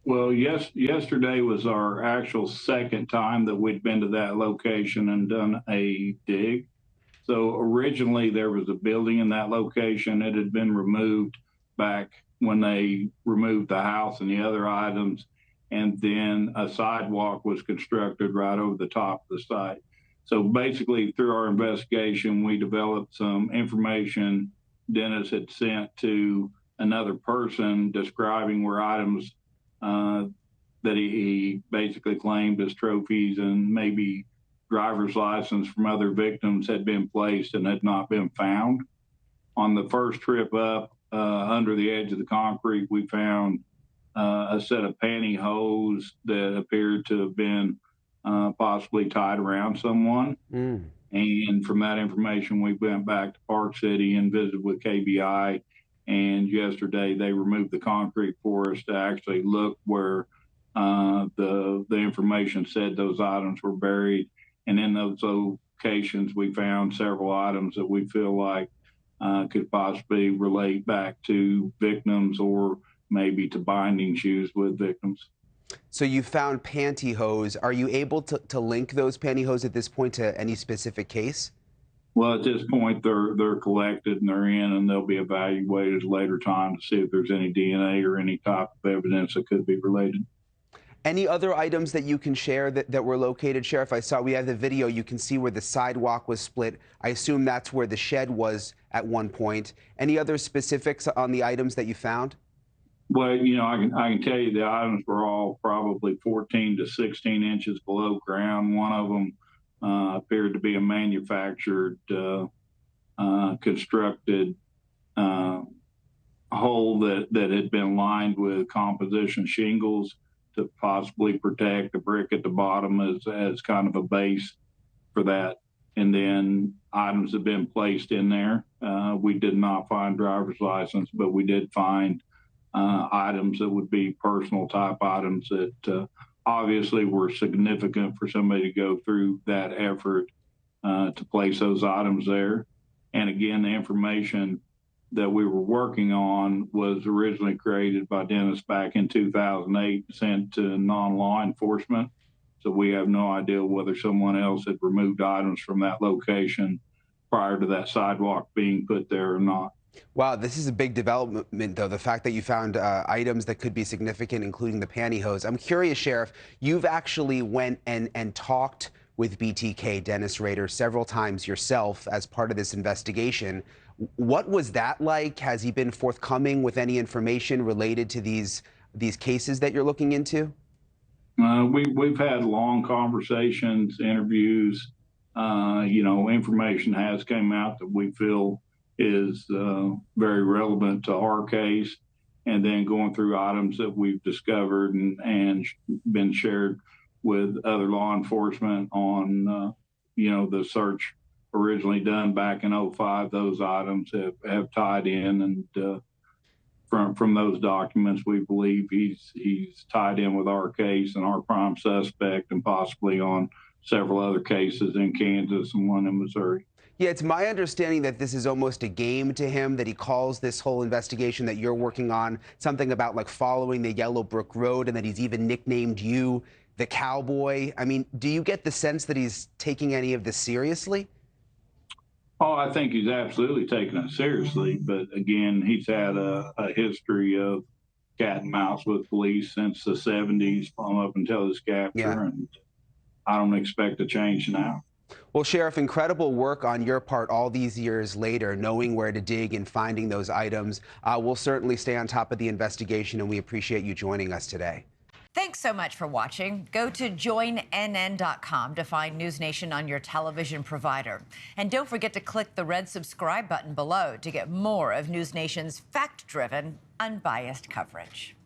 Well, yesterday was our actual second time that we'd been to that location and done a dig. So originally there was a building in that location. It had been removed back when they removed the house and the other items. And then a sidewalk was constructed right over the top of the site. So basically, through our investigation, we developed some information Dennis had sent to another person describing where items uh, that he basically claimed as trophies and maybe driver's license from other victims had been placed and had not been found. On the first trip up under the edge of the concrete, we found a set of pantyhose that appeared to have been possibly tied around someone. Mm. And from that information, we went back to Park City and visited with KBI. And yesterday, they removed the concrete for us to actually look where the information said those items were buried. And in those locations, we found several items that we feel like could possibly relate back to victims or maybe to binding shoes with victims. So you found pantyhose. Are you able to link those pantyhose at this point to any specific case? Well, at this point, they're collected and they're in, and they'll be evaluated later time to see if there's any DNA or any type of evidence that could be related. Any other items that you can share that were located, Sheriff? I saw we have the video. You can see where the sidewalk was split. I assume that's where the shed was at one point. Any other specifics on the items that you found? Well, I can tell you the items were all probably 14 to 16 inches below ground. One of them appeared to be a manufactured, constructed hole that had been lined with composition shingles to possibly protect the brick at the bottom as kind of a base for that. And then items have been placed in there. We did not find driver's license, but we did find items that would be personal type items that obviously were significant for somebody to go through that effort to place those items there. And again, the information that we were working on was originally created by Dennis back in 2008, sent to non-law enforcement. So we have no idea whether someone else had removed items from that location prior to that sidewalk being put there or not. Wow, this is a big development, though, the fact that you found items that could be significant, including the pantyhose. I'm curious, Sheriff, you've actually went and talked with BTK, Dennis Rader, several times yourself as part of this investigation. What was that like? Has he been forthcoming with any information related to these cases that you're looking into? We've had long conversations, interviews. Information has come out that we feel is very relevant to our case, and then going through items that we've discovered and been shared with other law enforcement on, the search originally done back in '05. Those items have tied in, and from those documents, we believe he's tied in with our case and our prime suspect, and possibly on several other cases in Kansas and one in Missouri. Yeah, it's my understanding that this is almost a game to him, that he calls this whole investigation that you're working on something about like following the Yellow Brick Road, and that he's even nicknamed you the cowboy. I mean, do you get the sense that he's taking any of this seriously? Oh, I think he's absolutely taking it seriously. But again, he's had a history of cat and mouse with police since the '70s, up until his capture, Yeah. and I don't expect a change now. Well, Sheriff, incredible work on your part all these years later, knowing where to dig and finding those items. We'll certainly stay on top of the investigation, and we appreciate you joining us today. Thanks so much for watching. Go to joinnn.com to find NewsNation on your television provider. And don't forget to click the red subscribe button below to get more of NewsNation's fact-driven, unbiased coverage.